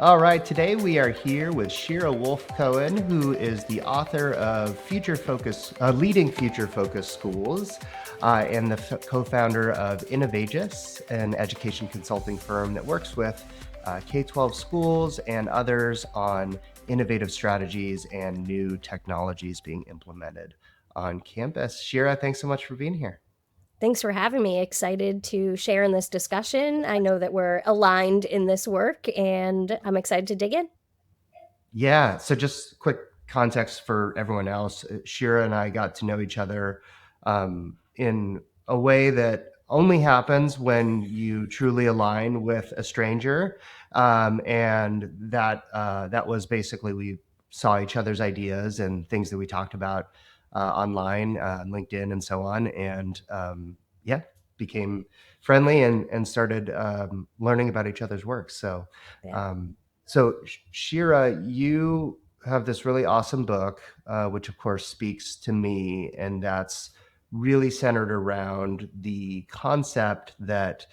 All right, today we are here with Shira Woolf Cohen, who is the author of Leading Future Focus Schools, and the co-founder of Innovagus, an education consulting firm that works with K-12 schools and others on innovative strategies and new technologies being implemented on campus. Shira, thanks so much for being here. Thanks for having me. Excited to share in this discussion. I know that we're aligned in this work, and I'm excited to dig in. Yeah. So just quick context for everyone else. Shira and I got to know each other in a way that only happens when you truly align with a stranger. And that was basically we saw each other's ideas and things that we talked about online, LinkedIn, and so on. And yeah, became friendly and started learning about each other's work. Yeah. Um, so, Shira, you have this really awesome book, which of course speaks to me, and that's really centered around the concept that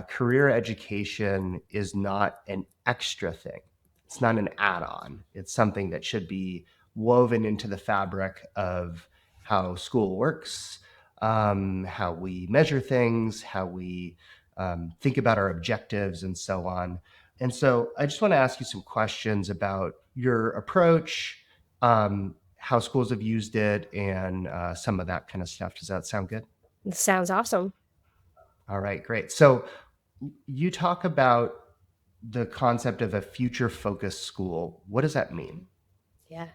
career education is not an extra thing. It's not an add on. It's something that should be woven into the fabric of how school works, how we measure things, how we think about our objectives, and so on. And so I just want to ask you some questions about your approach, how schools have used it, and some of that kind of stuff. Does that sound good? This sounds awesome. All right, great. So you talk about the concept of a future focused school. What does that mean? Yeah.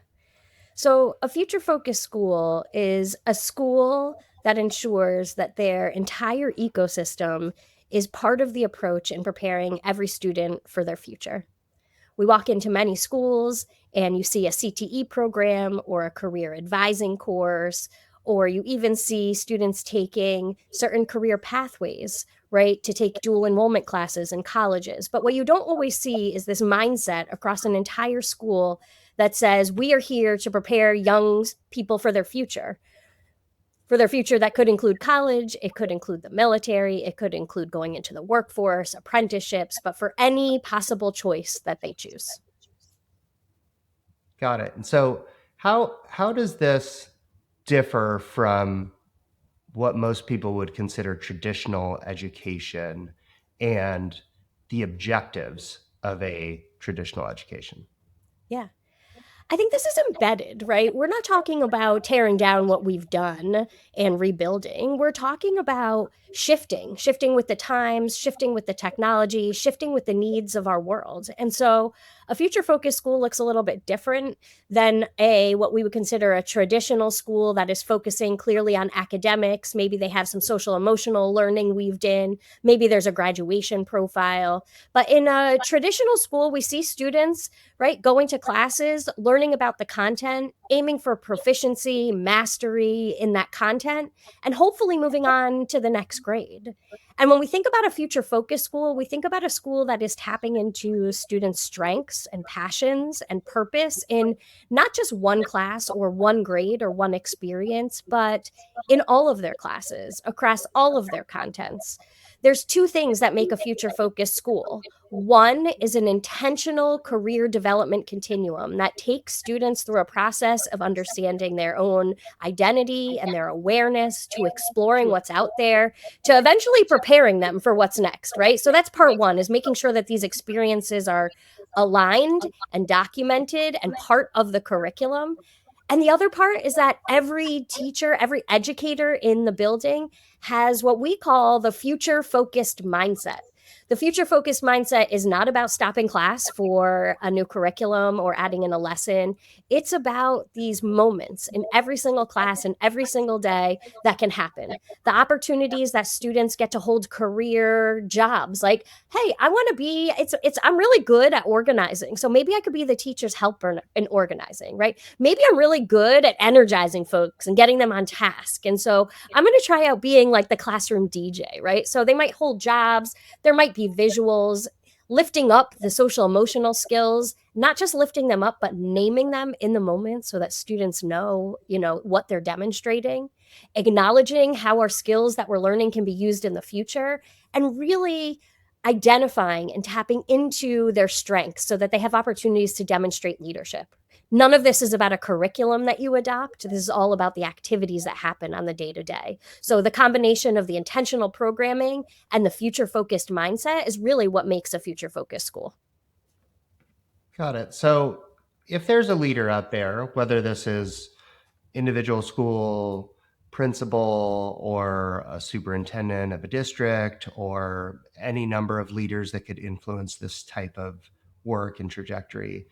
So, a future focused school is a school that ensures that their entire ecosystem is part of the approach in preparing every student for their future. We walk into many schools and you see a CTE program or a career advising course, or you even see students taking certain career pathways, right, to take dual enrollment classes in colleges. But what you don't always see is this mindset across an entire school that says, we are here to prepare young people for their future. For their future, that could include college, it could include the military, it could include going into the workforce, apprenticeships, but for any possible choice that they choose. Got it. And so how does this differ from what most people would consider traditional education and the objectives of a traditional education? Yeah. I think this is embedded, right? We're not talking about tearing down what we've done and rebuilding. We're talking about shifting with the times, shifting with the technology, shifting with the needs of our world. And so a future focused school looks a little bit different than what we would consider a traditional school that is focusing clearly on academics. Maybe they have some social emotional learning weaved in. Maybe there's a graduation profile. But in a traditional school, we see students, right, going to classes, learning about the content, aiming for proficiency, mastery in that content, and hopefully moving on to the next grade. And when we think about a future focused school, we think about a school that is tapping into students' strengths and passions and purpose in not just one class or one grade or one experience, but in all of their classes, across all of their contents. There's two things that make a future focused school. One is an intentional career development continuum that takes students through a process of understanding their own identity and their awareness, to exploring what's out there, to eventually preparing them for what's next, right? So that's part one, is making sure that these experiences are aligned and documented and part of the curriculum. And the other part is that every teacher, every educator in the building has what we call the future focused mindset. The future focused mindset is not about stopping class for a new curriculum or adding in a lesson. It's about these moments in every single class and every single day that can happen. The opportunities that students get to hold career jobs. Like, hey, I want to be, I'm really good at organizing. So maybe I could be the teacher's helper in organizing, right? Maybe I'm really good at energizing folks and getting them on task. And so I'm going to try out being like the classroom DJ, right? So they might hold jobs, there might be visuals, lifting up the social emotional skills, not just lifting them up, but naming them in the moment so that students know, what they're demonstrating, acknowledging how our skills that we're learning can be used in the future, and really identifying and tapping into their strengths so that they have opportunities to demonstrate leadership. None of this is about a curriculum that you adopt. This is all about the activities that happen on the day to day. So the combination of the intentional programming and the future focused mindset is really what makes a future focused school. Got it. So if there's a leader out there, whether this is individual school principal or a superintendent of a district or any number of leaders that could influence this type of work and trajectory,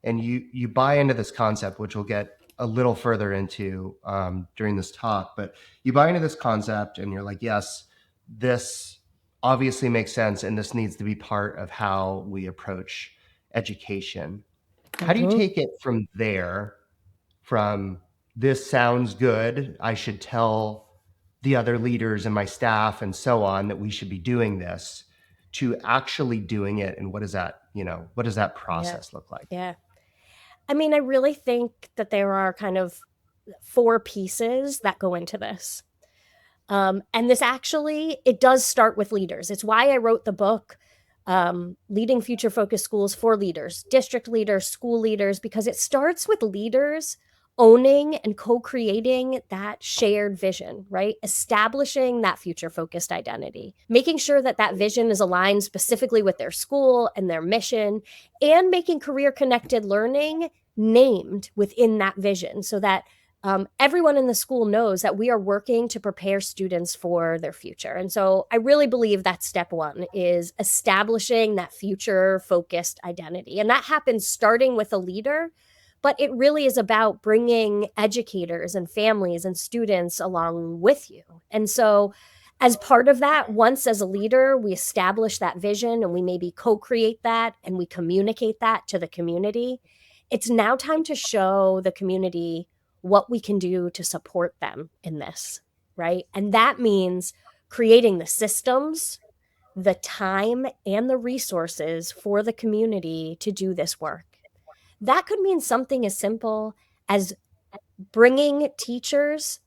and you buy into this concept, which we'll get a little further into during this talk, but you buy into this concept and you're like, yes, this obviously makes sense and this needs to be part of how we approach education. How do you Mm-hmm. take it from there, from this sounds good, I should tell the other leaders and my staff and so on that we should be doing this, to actually doing it? And what does that, what does that Yeah. process look like? Yeah. I mean, I really think that there are kind of four pieces that go into this. And this actually, it does start with leaders. It's why I wrote the book, Leading Future Focused Schools for Leaders, district leaders, school leaders, because it starts with leaders owning and co-creating that shared vision, right? Establishing that future focused identity, making sure that that vision is aligned specifically with their school and their mission, and making career connected learning named within that vision so that everyone in the school knows that we are working to prepare students for their future. And so I really believe that step one is establishing that future focused identity. And that happens starting with a leader, but it really is about bringing educators and families and students along with you. And so as part of that, once as a leader, we establish that vision and we maybe co create that and we communicate that to the community. It's now time to show the community what we can do to support them in this, right? And that means creating the systems, the time, and the resources for the community to do this work. That could mean something as simple as bringing teachers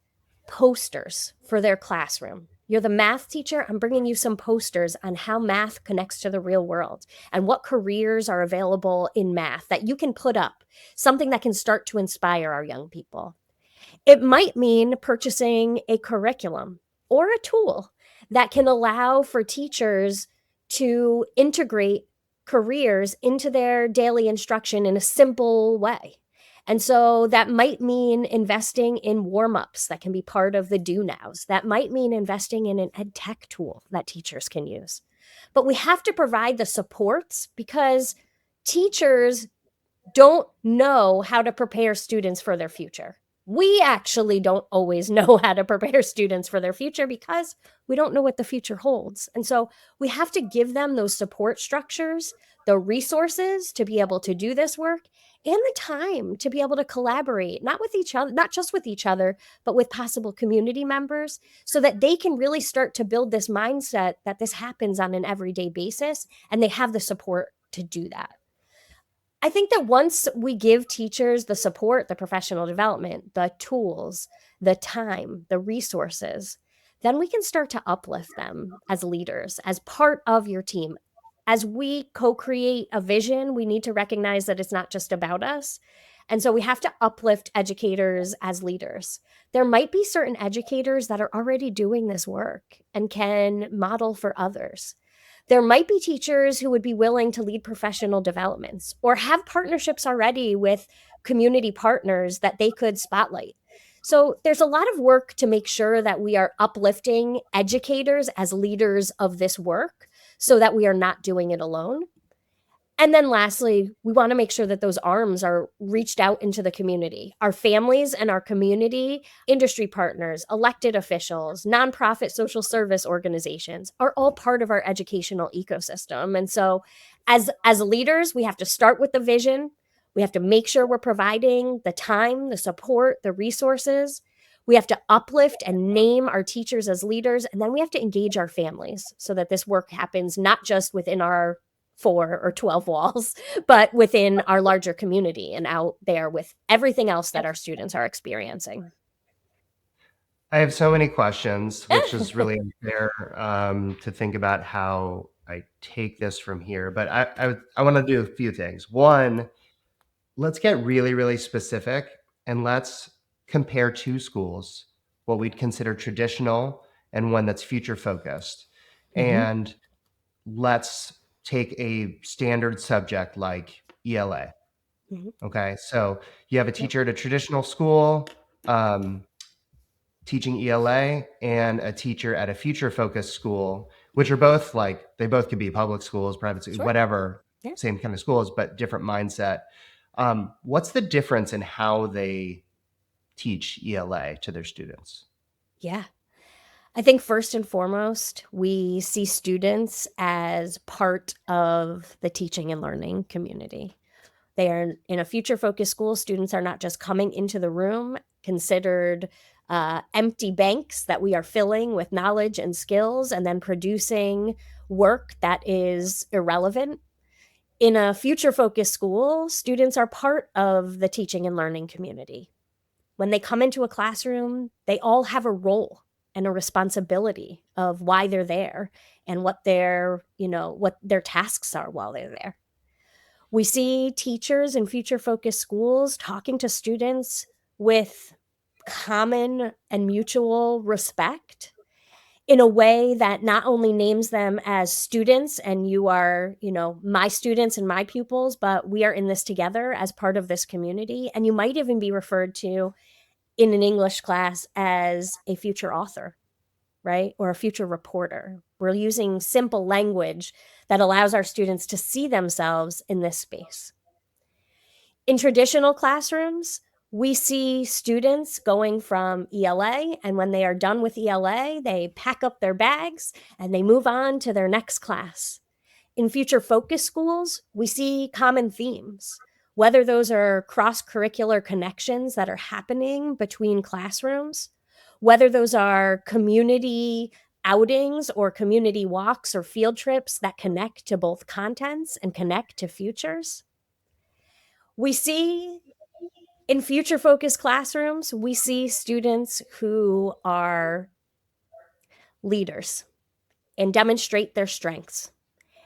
posters for their classroom. You're the math teacher. I'm bringing you some posters on how math connects to the real world and what careers are available in math that you can put up, something that can start to inspire our young people. It might mean purchasing a curriculum or a tool that can allow for teachers to integrate careers into their daily instruction in a simple way. And so that might mean investing in warm ups that can be part of the do nows. That might mean investing in an ed tech tool that teachers can use. But we have to provide the supports because teachers don't know how to prepare students for their future. We actually don't always know how to prepare students for their future because we don't know what the future holds. And so we have to give them those support structures, the resources to be able to do this work, and the time to be able to collaborate, not with each other, not just with each other, but with possible community members, so that they can really start to build this mindset that this happens on an everyday basis and they have the support to do that. I think that once we give teachers the support, the professional development, the tools, the time, the resources, then we can start to uplift them as leaders, as part of your team. As we co create a vision, we need to recognize that it's not just about us. And so we have to uplift educators as leaders. There might be certain educators that are already doing this work and can model for others. There might be teachers who would be willing to lead professional developments or have partnerships already with community partners that they could spotlight. So there's a lot of work to make sure that we are uplifting educators as leaders of this work so that we are not doing it alone. And then lastly, we want to make sure that those arms are reached out into the community. Our families and our community, industry partners, elected officials, nonprofit social service organizations are all part of our educational ecosystem. And so as leaders, we have to start with the vision. We have to make sure we're providing the time, the support, the resources. We have to uplift and name our teachers as leaders, and then we have to engage our families so that this work happens not just within our 4 or 12 walls, but within our larger community and out there with everything else that our students are experiencing. I have so many questions, which is really unfair to think about how I take this from here, but I want to do a few things. One, let's get really, really specific and let's compare two schools, what we'd consider traditional and one that's future focused. Hmm. And let's take a standard subject like ELA. Hmm. Okay. So you have a Yep. teacher at a traditional school teaching ELA and a teacher at a future focused school, which are both like, they both could be public schools, private schools, Sure. whatever, Yeah. same kind of schools, but different mindset. What's the difference in how they teach ELA to their students? Yeah. I think first and foremost, we see students as part of the teaching and learning community. They are in a future focused school. Students are not just coming into the room, considered empty banks that we are filling with knowledge and skills and then producing work that is irrelevant. In a future focused school, students are part of the teaching and learning community. When they come into a classroom, they all have a role and a responsibility of why they're there and what their tasks are while they're there. We see teachers in future focused schools talking to students with common and mutual respect in a way that not only names them as students and you are, my students and my pupils, but we are in this together as part of this community. And you might even be referred to in an English class as a future author, right? Or a future reporter. We're using simple language that allows our students to see themselves in this space. In traditional classrooms, we see students going from ELA, and when they are done with ELA, they pack up their bags and they move on to their next class. In future focus schools, we see common themes, whether those are cross curricular connections that are happening between classrooms, whether those are community outings or community walks or field trips that connect to both contents and connect to futures. We see in future focused classrooms, we see students who are leaders and demonstrate their strengths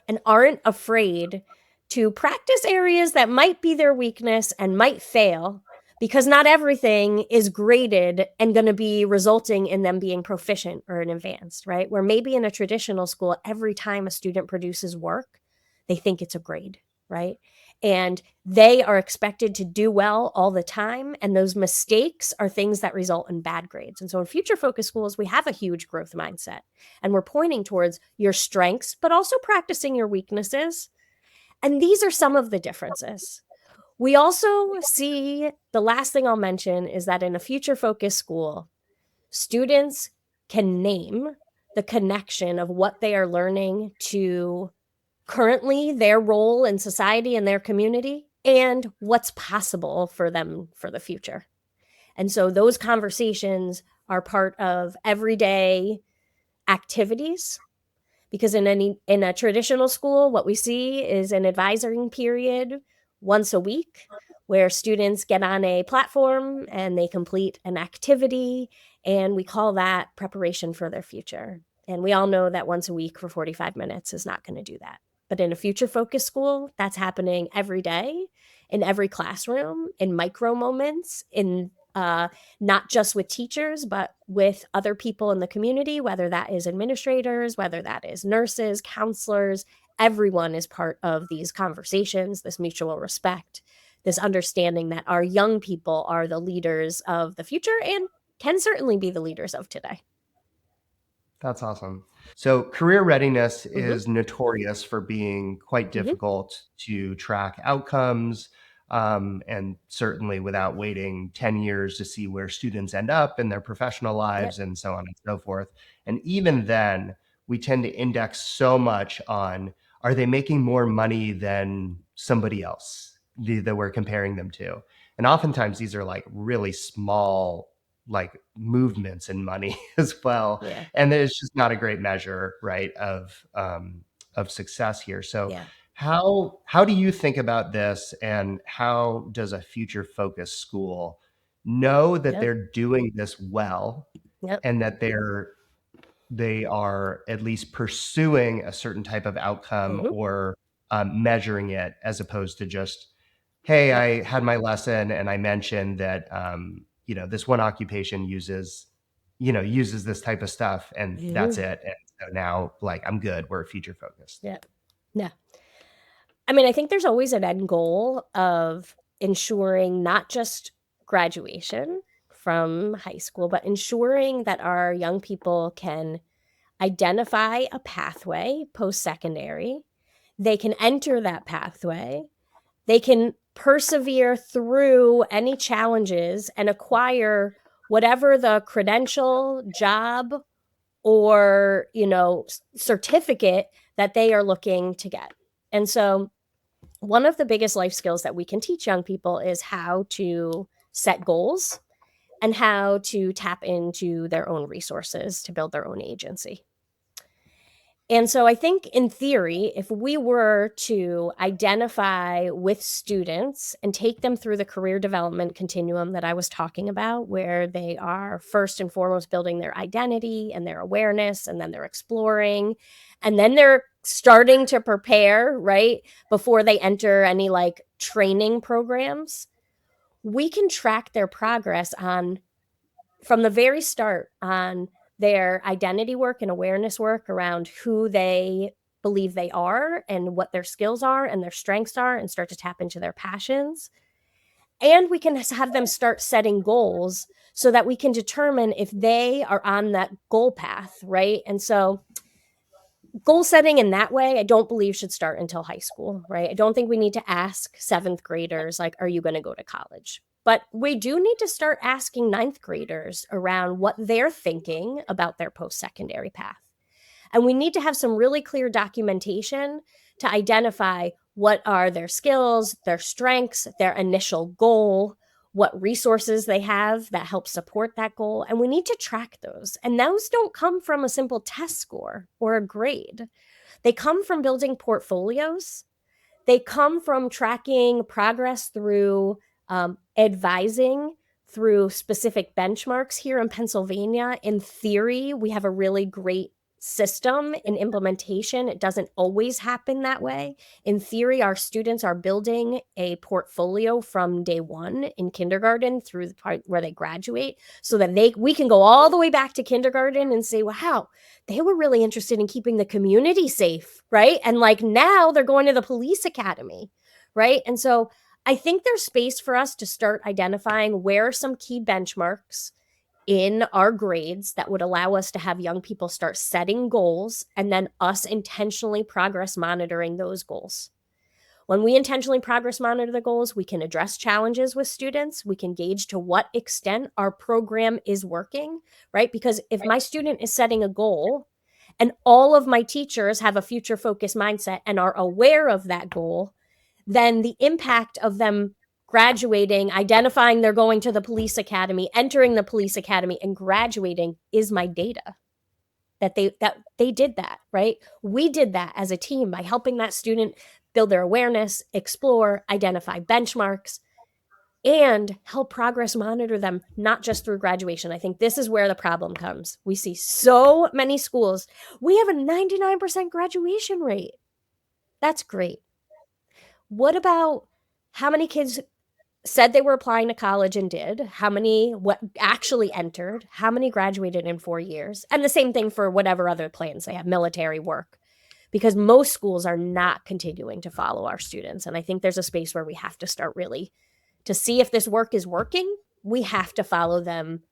and aren't afraid to practice areas that might be their weakness and might fail because not everything is graded and going to be resulting in them being proficient or advanced, right? Where maybe in a traditional school, every time a student produces work, they think it's a grade, right? And they are expected to do well all the time. And those mistakes are things that result in bad grades. And so in future focus schools, we have a huge growth mindset and we're pointing towards your strengths, but also practicing your weaknesses. And these are some of the differences. We also see the last thing I'll mention is that in a future focused school, students can name the connection of what they are learning to currently their role in society and their community and what's possible for them for the future. And so those conversations are part of everyday activities because in a traditional school what we see is an advisory period once a week where students get on a platform and they complete an activity, and we call that preparation for their future. And we all know that once a week for 45 minutes is not going to do that, but in a future focused school that's happening every day in every classroom in micro moments in not just with teachers, but with other people in the community, whether that is administrators, whether that is nurses, counselors. Everyone is part of these conversations, this mutual respect, this understanding that our young people are the leaders of the future and can certainly be the leaders of today. That's awesome. So, career readiness Mm-hmm. is notorious for being quite Mm-hmm. difficult to track outcomes. And certainly without waiting 10 years to see where students end up in their professional Yep. lives and so on and so forth. And even then, we tend to index so much on are they making more money than somebody else that we're comparing them to? And oftentimes these are like really small like movements in money as well, Yeah. and it's just not a great measure, right, of success here. So, Yeah. how do you think about this, and how does a future focused school know that Yep. they're doing this well, Yep. and that they're they are at least pursuing a certain type of outcome Mhm. or measuring it as opposed to just, hey, Yep. I had my lesson and I mentioned that this one occupation uses this type of stuff and that's Mhm. it. And so now like I'm good. We're future focused. Yep. Yeah. I mean, I think there's always an end goal of ensuring not just graduation from high school, but ensuring that our young people can identify a pathway post-secondary. They can enter that pathway. They can persevere through any challenges and acquire whatever the credential, job, or, certificate that they are looking to get. And so one of the biggest life skills that we can teach young people is how to set goals and how to tap into their own resources to build their own agency. And so I think in theory, if we were to identify with students and take them through the career development continuum that I was talking about, where they are first and foremost building their identity and their awareness, and then they're exploring, and then they're starting to prepare, right, before they enter any like training programs, we can track their progress on from the very start on their identity work and awareness work around who they believe they are and what their skills are and their strengths are, and start to tap into their passions. And we can have them start setting goals so that we can determine if they are on that goal path, right? And so goal setting in that way, I don't believe should start until high school, right? I don't think we need to ask seventh graders, like, are you going to go to college? But we do need to start asking ninth graders around what they're thinking about their post secondary path. And we need to have some really clear documentation to identify what are their skills, their strengths, their initial goal, what resources they have that help support that goal. And we need to track those. And those don't come from a simple test score or a grade, they come from building portfolios. They come from tracking progress through advising through specific benchmarks. Here in Pennsylvania, in theory, we have a really great system. In implementation, it doesn't always happen that way. In theory, our students are building a portfolio from day one in kindergarten through the part where they graduate, so that we can go all the way back to kindergarten and say, wow, they were really interested in keeping the community safe, right? And like now they're going to the police academy, right? And so I think there's space for us to start identifying where are some key benchmarks in our grades that would allow us to have young people start setting goals, and then us intentionally progress monitoring those goals. When we intentionally progress monitor the goals, we can address challenges with students. We can gauge to what extent our program is working, right? Because if my student is setting a goal and all of my teachers have a future focused mindset and are aware of that goal, then the impact of them graduating, identifying they're going to the police academy, entering the police academy, and graduating is my data that they did that, right? We did that as a team by helping that student build their awareness, explore, identify benchmarks, and help progress monitor them, not just through graduation. I think this is where the problem comes. We see so many schools. We have a 99% graduation rate. That's great. What about how many kids said they were applying to college and did, how many what actually entered, how many graduated in 4 years, and the same thing for whatever other plans they have, military work, because most schools are not continuing to follow our students. And I think there's a space where we have to start really to see if this work is working. We have to follow them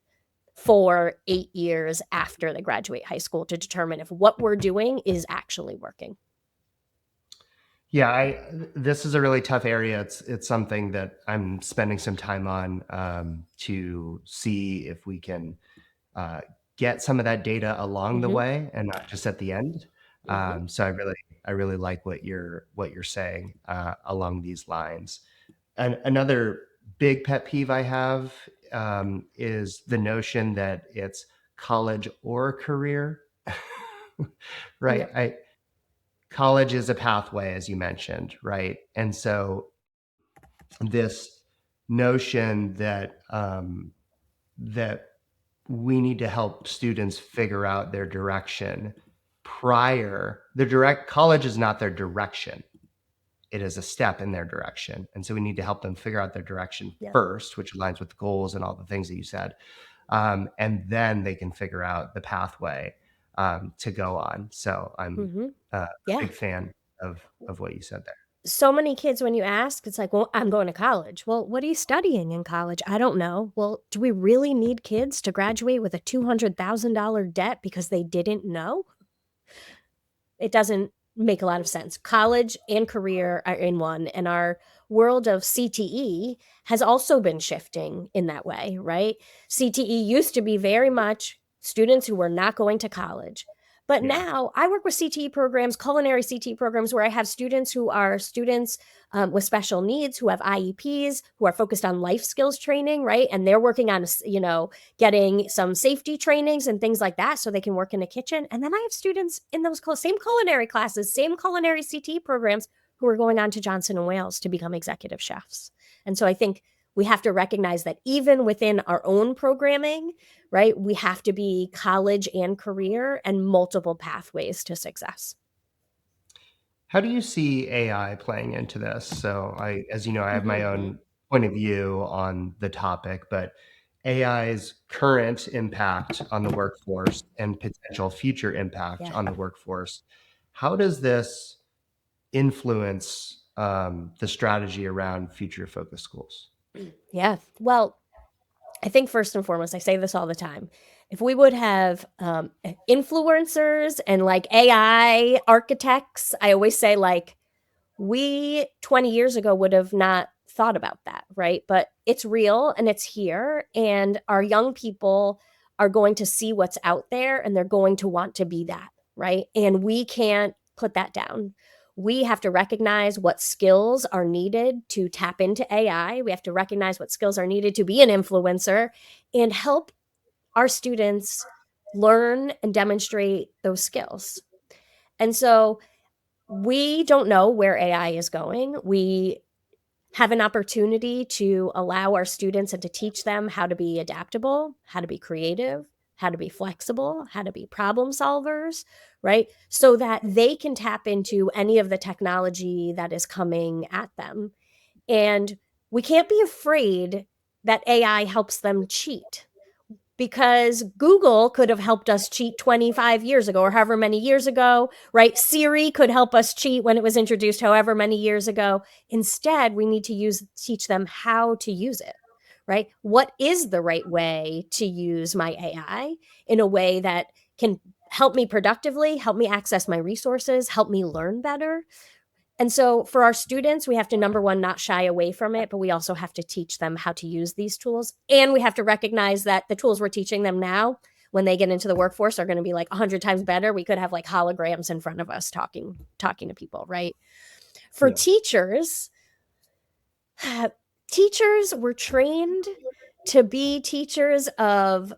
for 8 years after they graduate high school to determine if what we're doing is actually working. Yeah, this is a really tough area. It's something that I'm spending some time on to see if we can uh, get some of that data along the Mm-hmm. way and not just at the end. Mm-hmm. So I really like what you're saying along these lines. And another big pet peeve I have is the notion that it's college or career. Right? Yep. I College is a pathway, as you mentioned, right? And so this notion that that we need to help students figure out their direction prior. Their direct college is not their direction. It is a step in their direction. And so we need to help them figure out their direction Yeah. first, which aligns with the goals and all the things that you said. And then they can figure out the pathway to go on. So I'm Hmm. a Yeah. big fan of what you said there. So many kids, when you ask, it's like, well, I'm going to college. Well, what are you studying in college? I don't know. Well, do we really need kids to graduate with a $200,000 debt because they didn't know? It doesn't make a lot of sense. College and career are in one, and our world of CTE has also been shifting in that way, right? CTE used to be very much students who were not going to college. But Yeah. now I work with CTE programs, culinary CTE programs, where I have students who are students with special needs, who have IEPs, who are focused on life skills training, right? And they're working on, getting some safety trainings and things like that so they can work in a kitchen. And then I have students in those same culinary classes, same culinary CT programs who are going on to Johnson and Wales to become executive chefs. And so I think we have to recognize that even within our own programming, right, we have to be college and career and multiple pathways to success. How do you see AI playing into this? So as you know, I have my Mm-hmm. own point of view on the topic, but AI's current impact on the workforce and potential future impact Yeah. on the workforce. How does this influence the strategy around future focused schools? Yeah. Well, I think first and foremost, I say this all the time. If we would have influencers and like AI architects, I always say, like, we 20 years ago would have not thought about that, right? But it's real and it's here. And our young people are going to see what's out there and they're going to want to be that, right? And we can't put that down. We have to recognize what skills are needed to tap into AI. We have to recognize what skills are needed to be an influencer and help our students learn and demonstrate those skills. And so we don't know where AI is going. We have an opportunity to allow our students and to teach them how to be adaptable, how to be creative, how to be flexible, how to be problem solvers, right? So that they can tap into any of the technology that is coming at them. And we can't be afraid that AI helps them cheat, because Google could have helped us cheat 25 years ago or however many years ago, right? Siri could help us cheat when it was introduced however many years ago. Instead, we need to teach them how to use it, right? What is the right way to use my AI in a way that can help me productively, help me access my resources, help me learn better? And so for our students, we have to, number one, not shy away from it, but we also have to teach them how to use these tools. And we have to recognize that the tools we're teaching them now, when they get into the workforce, are going to be like 100 times better. We could have like holograms in front of us talking to people, right? For Yeah. teachers, teachers were trained to be teachers of,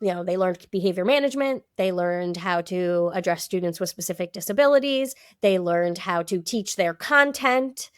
they learned behavior management. They learned how to address students with specific disabilities. They learned how to teach their content.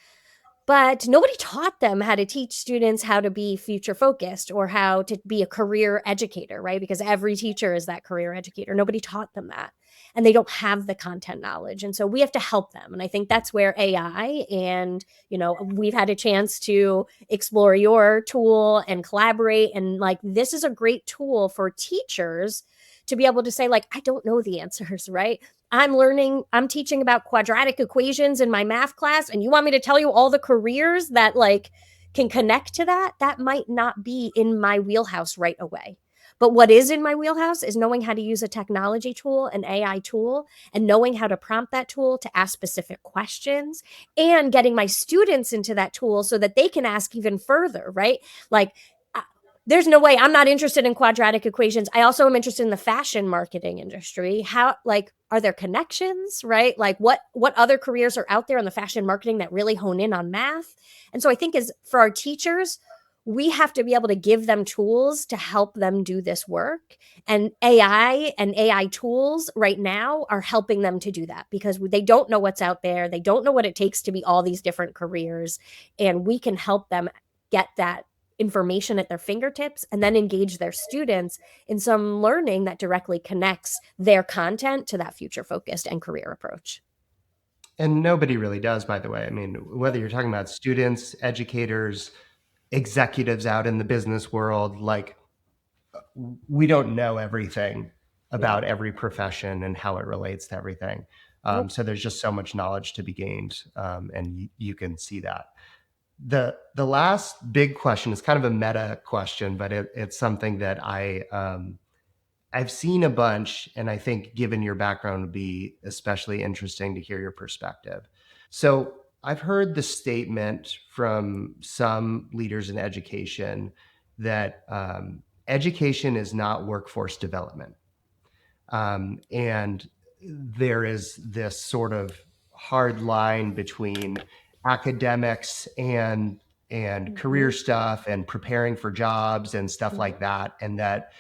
But nobody taught them how to teach students how to be future focused or how to be a career educator, right? Because every teacher is that career educator. Nobody taught them that. And they don't have the content knowledge. And so we have to help them. And I think that's where AI and, we've had a chance to explore your tool and collaborate. And like, this is a great tool for teachers to be able to say, like, I don't know the answers, right? I'm teaching about quadratic equations in my math class, and you want me to tell you all the careers that like can connect to that? That might not be in my wheelhouse right away. But what is in my wheelhouse is knowing how to use a technology tool, an AI tool, and knowing how to prompt that tool to ask specific questions and getting my students into that tool so that they can ask even further, right? Like, there's no way I'm not interested in quadratic equations. I also am interested in the fashion marketing industry. How, like, are there connections, right? Like, what other careers are out there in the fashion marketing that really hone in on math? And so I think, as for our teachers, we have to be able to give them tools to help them do this work. And AI tools right now are helping them to do that, because they don't know what's out there. They don't know what it takes to be all these different careers. And we can help them get that information at their fingertips and then engage their students in some learning that directly connects their content to that future focused and career approach. And nobody really does, by the way. I mean, whether you're talking about students, educators, executives out in the business world, like we don't know everything Yeah. about every profession and how it relates to everything. Nope. So there's just so much knowledge to be gained, and you can see that. The last big question is kind of a meta question, but it's something that I've seen a bunch, and I think given your background would be especially interesting to hear your perspective. So I've heard the statement from some leaders in education that education is not workforce development. And there is this sort of hard line between academics and career Mhm. stuff and preparing for jobs and stuff Mhm. like that, and that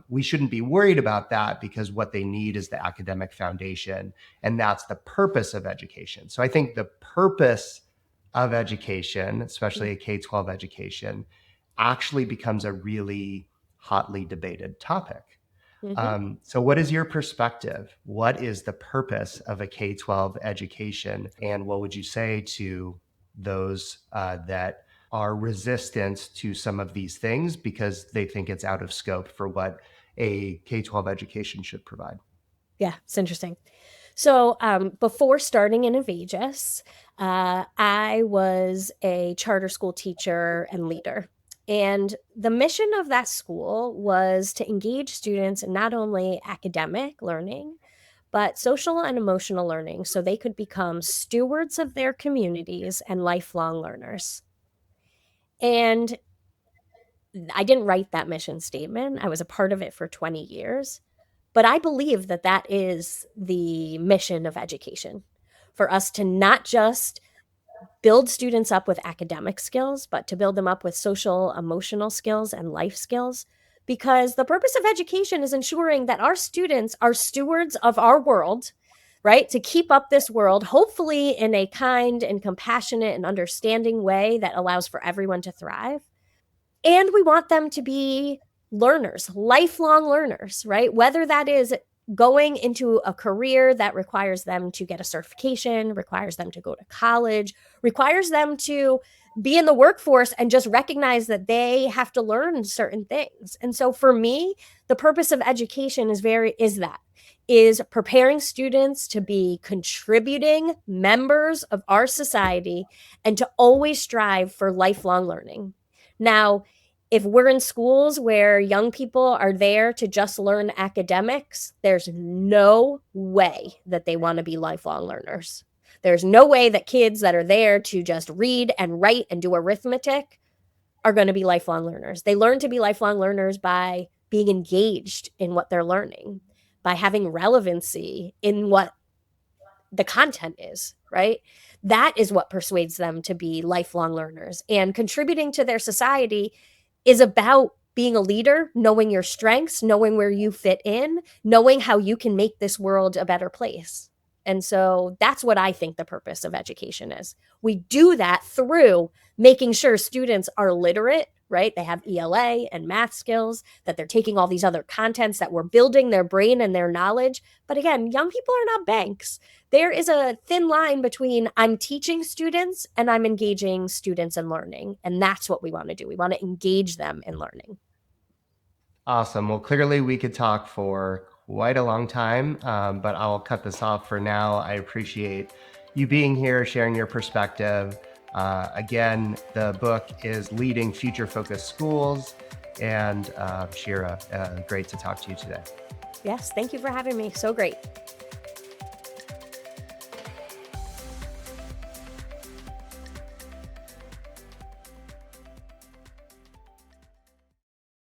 we shouldn't be worried about that because what they need is the academic foundation, and that's the purpose of education. So I think the purpose of education, especially a K-12 education, actually becomes a really hotly debated topic. Mhm. So, what is your perspective? What is the purpose of a K 12 education? And what would you say to those that are resistant to some of these things because they think it's out of scope for what a K 12 education should provide? Yeah, it's interesting. So, before starting in Avagus, I was a charter school teacher and leader. And the mission of that school was to engage students in not only academic learning, but social and emotional learning so they could become stewards of their communities and lifelong learners. And I didn't write that mission statement, I was a part of it for 20 years. But I believe that that is the mission of education, for us to not just build students up with academic skills, but to build them up with social, emotional skills and life skills. Because the purpose of education is ensuring that our students are stewards of our world, right? To keep up this world, hopefully in a kind and compassionate and understanding way that allows for everyone to thrive. And we want them to be learners, lifelong learners, right? Whether that is going into a career that requires them to get a certification, requires them to go to college, requires them to be in the workforce and just recognize that they have to learn certain things. And so for me, the purpose of education is preparing students to be contributing members of our society and to always strive for lifelong learning. Now, if we're in schools where young people are there to just learn academics, there's no way that they want to be lifelong learners. There's no way that kids that are there to just read and write and do arithmetic are going to be lifelong learners. They learn to be lifelong learners by being engaged in what they're learning, by having relevancy in what the content is, right? That is what persuades them to be lifelong learners. And contributing to their society is about being a leader, knowing your strengths, knowing where you fit in, knowing how you can make this world a better place. And so that's what I think the purpose of education is. We do that through making sure students are literate, right? They have ELA and math skills, that they're taking all these other contents, that we're building their brain and their knowledge. But again, young people are not banks. There is a thin line between I'm teaching students and I'm engaging students in learning. And that's what we want to do. We want to engage them in learning. Awesome. Well, clearly we could talk for quite a long time, but I'll cut this off for now. I appreciate you being here, sharing your perspective. Again, the book is Leading Future Focused Schools. And Shira, great to talk to you today. Yes, thank you for having me. So great.